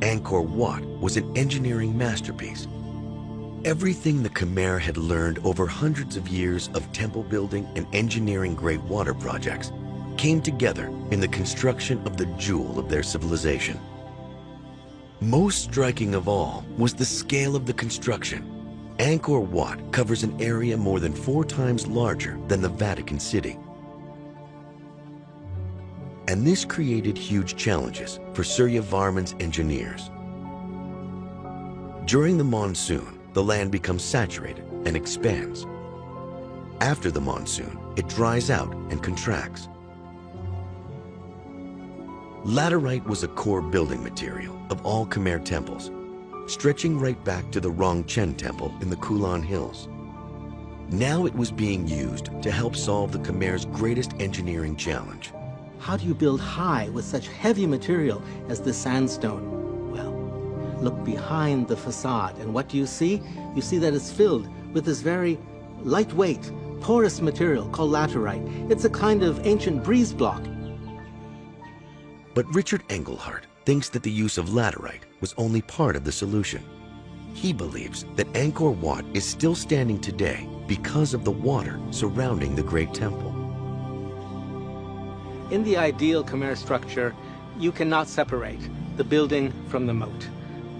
Angkor Wat was an engineering masterpiece. Everything the Khmer had learned over hundreds of years of temple building and engineering great water projects came together in the construction of the jewel of their civilization. Most striking of all was the scale of the construction. Angkor Wat covers an area more than 4 times larger than the Vatican City. And this created huge challenges for Suryavarman's engineers. During the monsoon, the land becomes saturated and expands. After the monsoon, it dries out and contracts. Laterite was a core building material of all Khmer temples, stretching right back to the Rongchen Temple in the Kulan Hills. Now it was being used to help solve the Khmer's greatest engineering challenge. How do you build high with such heavy material as this sandstone? Well, look behind the facade, and what do you see? You see that it's filled with this very lightweight, porous material called laterite. It's a kind of ancient breeze block. But Richard Engelhardt thinks that the use of laterite was only part of the solution. He believes that Angkor Wat is still standing today because of the water surrounding the Great Temple. In the ideal Khmer structure, you cannot separate the building from the moat.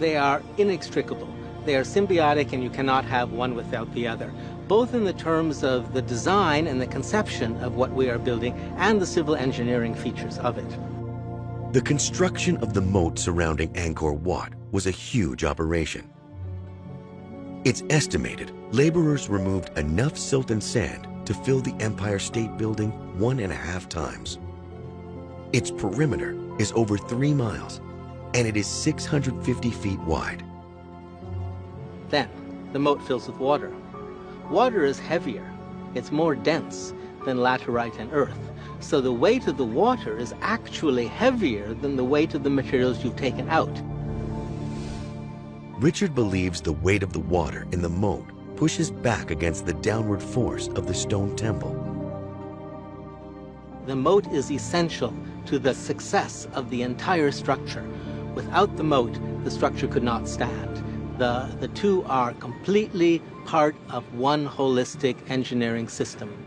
They are inextricable. They are symbiotic, and you cannot have one without the other, both in the terms of the design and the conception of what we are building and the civil engineering features of it. The construction of the moat surrounding Angkor Wat was a huge operation. It's estimated laborers removed enough silt and sand to fill the Empire State Building 1.5 times. Its perimeter is over 3 miles, and it is 650 feet wide. Then, the moat fills with water. Water is heavier, it's more dense than laterite and earth, so the weight of the water is actually heavier than the weight of the materials you've taken out. Richard believes the weight of the water in the moat pushes back against the downward force of the stone temple. The moat is essential to the success of the entire structure. Without the moat, the structure could not stand. The two are completely part of one holistic engineering system.